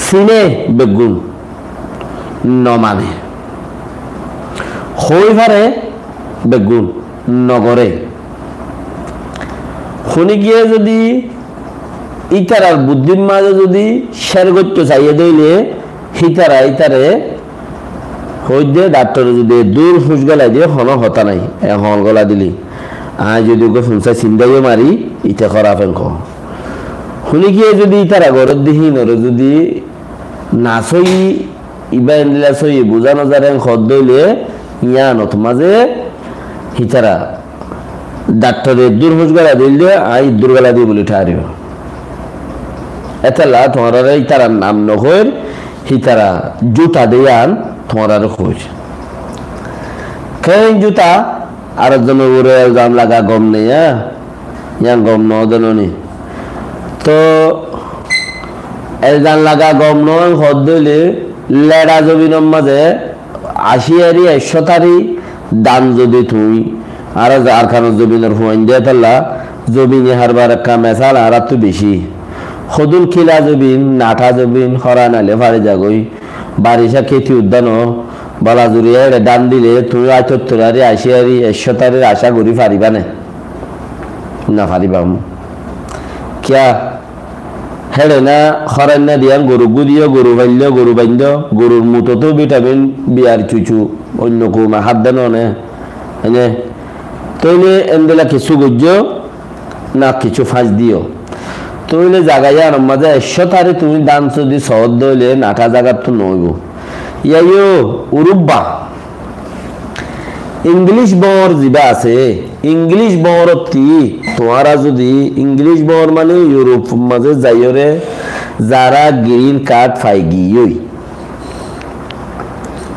সিনে বেগুন নমানে হইভারে বেগুন নগরে শুনি গিয়ে যদি ইতারার বুদ্ধির মাঝে যদি শের করতে চাইয়ে দিলে হিতারা ইতারে হই দিয়ে ডাক্তার যদি দূর হুঁশ গলা দিয়ে হন হতা নাই হল গলা দিলি যদি ওকে শুনছে চিন্তাইও মারি ইটা করা ফেঙ্ক শুনি গিয়ে যদি ইতারা ঘরের দিহি নরে যদি নাচই ইবা এন্দিলা সই বুঝা নজারে খদ দইলে ইয়া নত মাঝে হিতারা ডাক্তারের দূর হুঁশ গলা দিলে দূর গলা দিয়ে বলে ঠারিব এতলা তোমার ইতারার নাম নহর হিতারা জুতা দিয়ান তোমার খোঁজ কেন জুতা আর জমে উড়ে জাম লাগা গম নেই ইয়া গম নদনী তো এলজান লাগা গম নয় হদ দইলে লেড়া জমিনের মাঝে ৮০ ১০০ দান যদি তুই আর খান জমিনের হুয়াইন দিয়ে তাল্লা জমিনে হারবার একটা মেশাল আর তো বেশি সদুল খিলা জবিন নাঠা জবিন হরা নালে ফাড়ে যাগই বারিশা খেতি উদ্যান বলা জুড়িয়ে ডান দিলে তুমি ৭৮ ৮০ ১০০ আশা করি ফারিবা না ফারিবাম কিয়া হেড়ে না হরান না দিয়ান গরু গুদিও গরু বাল্য গরু বান্ধ গরুর মুঠোতেও ভিটামিন বিয়ার চুচু অন্য কুমা হাত দেন এনে তৈলে এনদেলা কিছু গজ্য না কিছু ফাঁস দিও তৈলে জাগাই আর মাঝে ১০০ তুমি দান যদি সহজ দইলে নাটা জাগার তো নইব ইয়াইও উরুব্বা ইংলিশ বর যিবা আছে ইংলিশ বরতি তোমারা যদি ইংলিশ বর মানে ইউরোপ মাঝে যাইরে যারা গ্রিন কার্ড পাই গিয়ে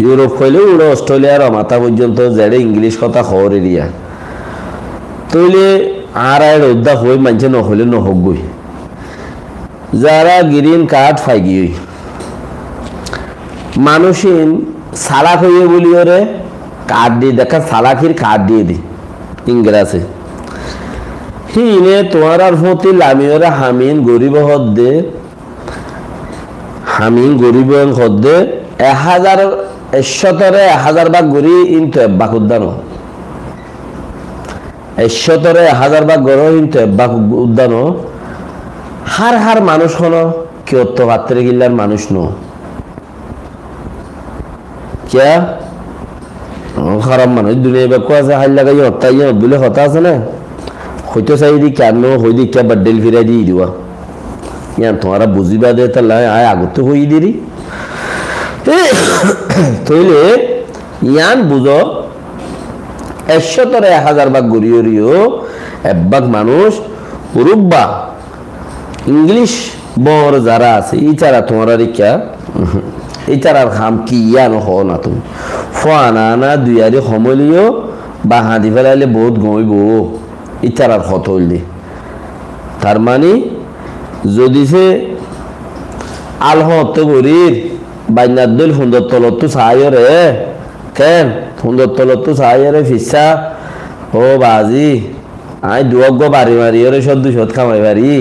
ইউরোপ হইলে উড়ো অস্ট্রেলিয়ার মাথা পর্যন্ত যেড়ে ইংলিশ কথা খবর এরিয়া তৈলে আর উদ্যা হই মানছে নহলে নহক গই যারা গ্রিন কার্ড পাই গিয়ে মানুষিন সালাক হইয়ে বলি ওরে কার্ড দিয়ে দেখা সালাকির কার্ড দিয়ে দি ইংরেজে হিনে তোমার আর ফতি লামি ওরা হামিন গরিব হদ্দে হামিন গরিব হদ্দে ১০০০ ভাগ গড়ি ইনতো এব্বাক উদ্যান ১০০ ভাগ গড় ইনতো এব্বাক উদ্যান হার মানুষ হলো কেউ তো পাত্রে গিল্লার মানুষ নো কে খারাপ মানুষ দুনিয়া বেকু আছে হাল লাগাই হত্যা ইয়ে বলে হতা আছে না হইতো চাই দি কেন হই দি কে বাড্ডেল ফিরাই দিয়ে দিবা ইয়ান তোমারা বুঝিবা দে তাহলে আয় আগতে হই দিরি তইলে ইয়ান বুঝো ১০০ ভাগ গড়িও একবাগ মানুষ উরুব্বা ইংলিশ বর যারা আছে ইচারা তোমার রিকা ইচারার খাম কি ইয়ান হ না তুমি ফানা দুইয়ারি সমলিও বা হাঁদি ফেলাইলে বহুত গমিব ইচারার হত হইলে তার মানে যদি সে আলহত গরির বাইনার দল সুন্দর তলত চাইরে কেন সুন্দর তলত চাইরে ফিসা ও বাজি আই দুয়গ বাড়ি মারি ওরে সদ দুশত খামাই পারি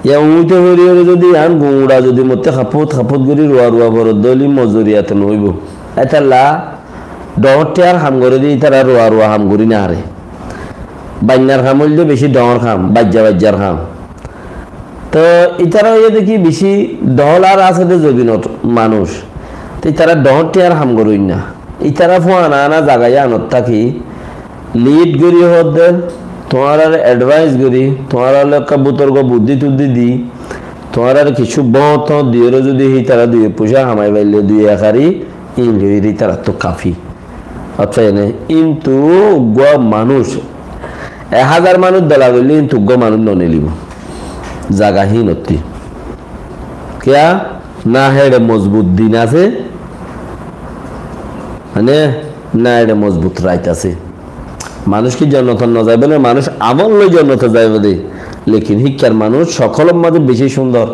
ইয়া উইতে হরিয়রে যদি আন গুঁড়া যদি মতে খাপত করি রুয়া বরদ দলি মজুরিয়াতে নইব এতাল্লা ডহরতে আর হাম করে দিই তারা রুয়া হাম করি না হারে বাইনার খাম হইলে বেশি ডহর খাম বাজ্যার খাম তো ইতারা ইয়ে দেখি বেশি ডহল আর আছে জবিনত মানুষ তো তারা ডহরতে আর হাম করই না ইতারা ফোয়ানা আনা জাগাই আনত থাকি লিড করি হদ্দের তোমার আর অ্যাডভাইস করি তোমার একটা বুতর্ক বুদ্ধি টুদ্ধি দি তোমার আর কিছু বত দিয়ে যদি তারা দুই পয়সা হামাই পাইলে দুই একারি ইনলি তারা তো কাফি অর্থাৎ এনে কিন্তু মানুষ ১০০০ মানুষ দলা করলে কিন্তু মানুষ নিলিব জাগাহীন অতি কেয়া না হেড়ে মজবুত দিন আছে মানে না হেড়ে মজবুত রাইত আছে মানুষ কি জন্নত না যাইবে না মানুষ আমল লই জন্নত যাইবে দে লেকিন শিক্ষার মানুষ সকলের মাঝে বেশি সুন্দর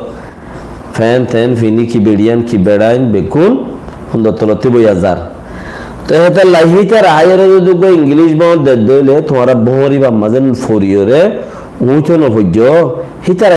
ফ্যান থ্যান ফিনি কি বেড়িয়ান কি বেড়াইন বেকুন সুন্দর তলতে বইয়া যার তো এটা লাইহিতে রায়ের যদি ইংলিশ বল দে দিলে তোমারা বহরি বা মাঝে ফরিয়রে উঠো নভজ্য হিতার